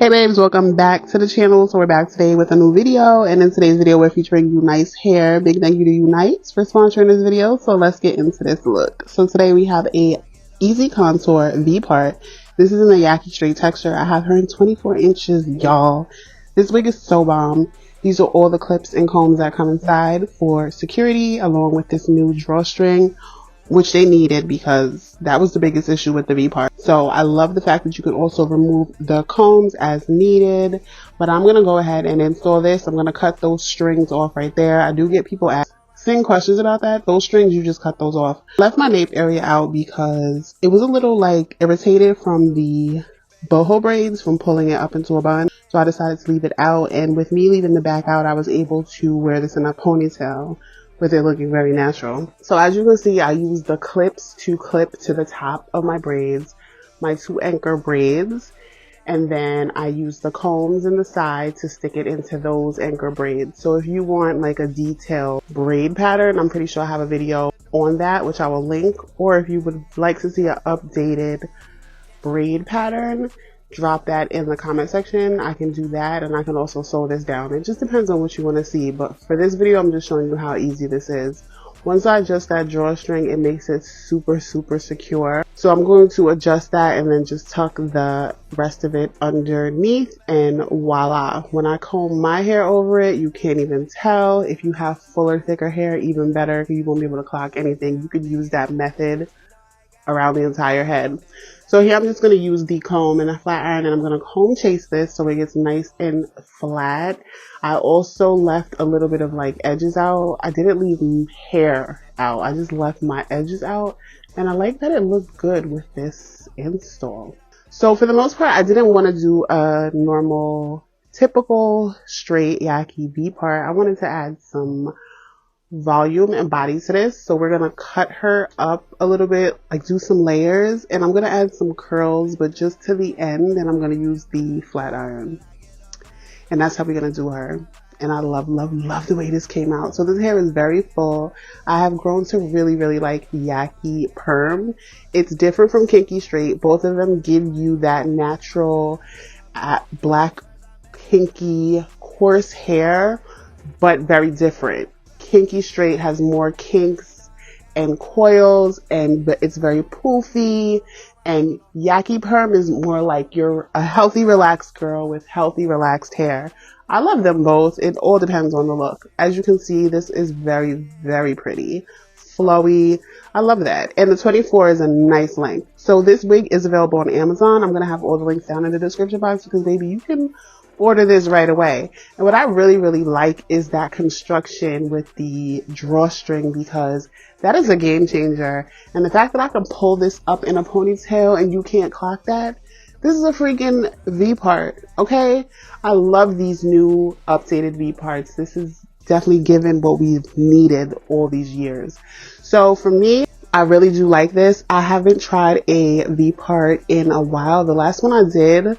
Hey babes, welcome back to the channel. So we're back today with a new video, and in today's video we're featuring UNICE hair. Big thank you to UNICE for sponsoring this video. So let's get into this look. So today we have a Easy Contour V part. This is in the Yaki straight texture. I have her in 24 inches, y'all. This wig is so bomb. These are all the clips and combs that come inside for security, along with this new drawstring, which they needed because that was the biggest issue with the V part. So I love the fact that you can also remove the combs as needed, but I'm going to go ahead and install this. I'm going to cut those strings off right there. I do get people asking questions about that. Those strings, you just cut those off. Left my nape area out because it was a little like irritated from the boho braids from pulling it up into a bun. So I decided to leave it out, and with me leaving the back out, I was able to wear this in a ponytail with it looking very natural. So as you can see, I used the clips to clip to the top of my braids, my 2 anchor braids, and then I used the combs in the side to stick it into those anchor braids. So if you want like a detailed braid pattern, I'm pretty sure I have a video on that, which I will link, or if you would like to see an updated braid pattern, drop that in the comment section. I can do that, and I can also sew this down. It just depends on what you want to see, but for this video I'm just showing you how easy this is. Once I adjust that drawstring, it makes it super secure. So I'm going to adjust that and then just tuck the rest of it underneath, and voila. When I comb my hair over it, you can't even tell. If you have fuller, thicker hair, even better, because you won't be able to clock anything. You could use that method around the entire head. So here I'm just going to use the comb and a flat iron, and I'm going to comb chase this so it gets nice and flat. I also left a little bit of like edges out. I didn't leave hair out. I just left my edges out, and I like that it looked good with this install. So for the most part, I didn't want to do a normal, typical straight Yaki V part. I wanted to add some volume and body to this, so we're gonna cut her up a little bit, like do some layers, and I'm gonna add some curls, but just to the end, and I'm gonna use the flat iron, and that's how we're gonna do her. And I love the way this came out. So this hair is very full. I have grown to really like Yaki perm. It's different from kinky straight. Both of them give you that natural black kinky coarse hair, but very different. Kinky straight has more kinks and coils, but it's very poofy, and Yaki perm is more like you're a healthy relaxed girl with healthy relaxed hair. I love them both. It all depends on the look. As you can see, this is very pretty, flowy. I love that, and the 24 is a nice length. So this wig is available on Amazon. I'm gonna have all the links down in the description box, because baby, you can order this right away. And what I really like is that construction with the drawstring, because that is a game changer. And the fact that I can pull this up in a ponytail and you can't clock that, this is a freaking V part, okay? I love these new updated V parts. This is definitely given what we've needed all these years. So for me, I really do like this. I haven't tried a V part in a while. The last one I did,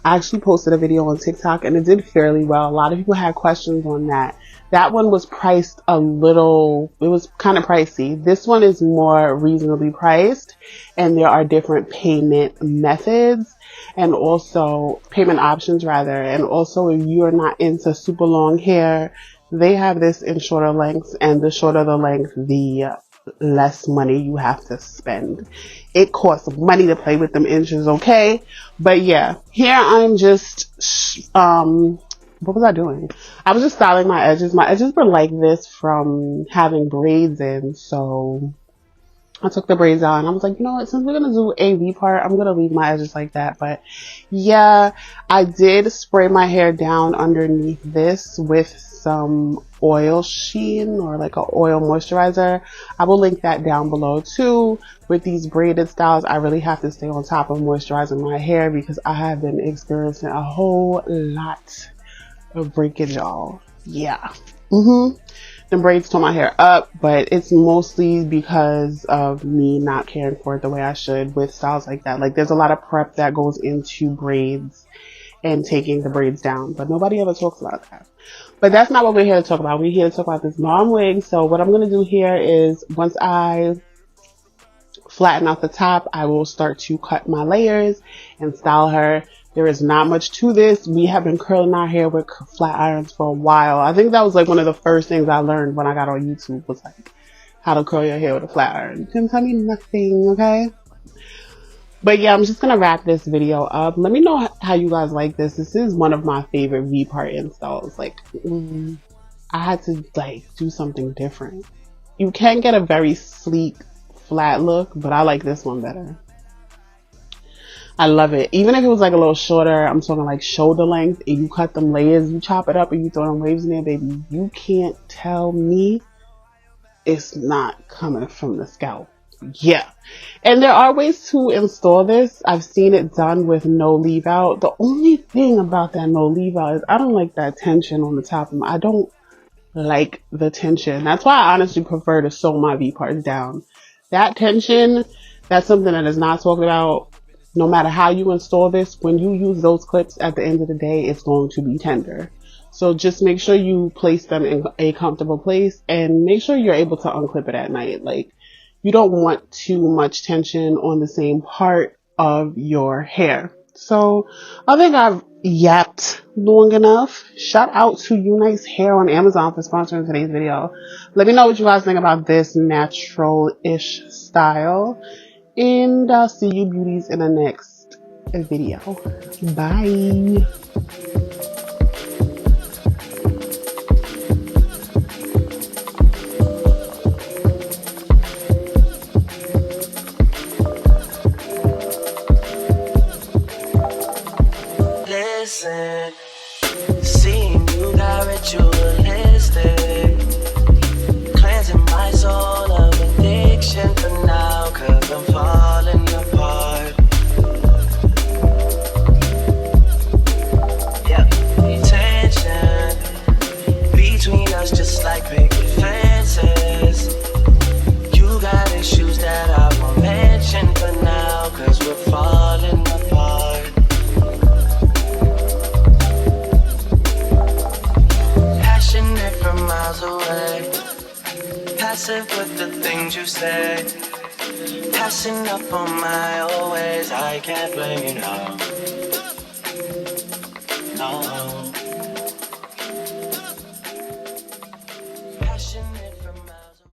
I actually posted a video on TikTok, and it did fairly well. A lot of people had questions on that. That one was priced a little, it was kind of pricey. This one is more reasonably priced, and there are different payment methods, and also payment options rather. And also, if you're not into super long hair, they have this in shorter lengths, and the shorter the length, the less money you have to spend. It costs money to play with them inches, okay? But yeah, here I'm just what was I doing? I was just styling my edges. My edges were like this from having braids in, so I took the braids out, and I was like, you know what, since we're gonna do a V part, I'm gonna leave my edges like that. But yeah, I did spray my hair down underneath this with some oil sheen, or like an oil moisturizer. I will link that down below too. With these braided styles, I really have to stay on top of moisturizing my hair, because I have been experiencing a whole lot of breakage, y'all. Yeah. The braids tore my hair up, but it's mostly because of me not caring for it the way I should with styles like that. Like, there's a lot of prep that goes into braids and taking the braids down, but nobody ever talks about that. But that's not what we're here to talk about. We're here to talk about this mom wig. So what I'm going to do here is, once I flatten out the top, I will start to cut my layers and style her There is not much to this. We have been curling our hair with flat irons for a while. I think that was like one of the first things I learned when I got on YouTube, was like how to curl your hair with a flat iron. You can tell me nothing, okay? But yeah, I'm just gonna wrap this video up. Let me know how you guys like this. This is one of my favorite V-part installs. Like, I had to like do something different. You can get a very sleek flat look, but I like this one better. I love it. Even if it was like a little shorter, I'm talking like shoulder length, and you cut them layers, you chop it up and you throw them waves in there, baby. You can't tell me it's not coming from the scalp. Yeah. And there are ways to install this. I've seen it done with no leave out. The only thing about that no leave out is I don't like that tension on the top of my, I don't like the tension. That's why I honestly prefer to sew my V parts down. That tension, that's something that is not talked about. No matter how you install this, when you use those clips at the end of the day, it's going to be tender. So just make sure you place them in a comfortable place, and make sure you're able to unclip it at night. Like, you don't want too much tension on the same part of your hair. So I think I've yapped long enough. Shout out to UNICE Hair on Amazon for sponsoring today's video. Let me know what you guys think about this natural-ish style. And I'll see you beauties in the next video. Bye. Listen, seeing you got ritualistic, cleansing my soul of addiction for now, 'cause I'm falling apart. Yep, tension between us just like picket fences. You got issues that I won't mention for now, 'cause we're falling apart. Passionate from miles away, passive with the things you say, passing up on my always. I can't blame you now. No.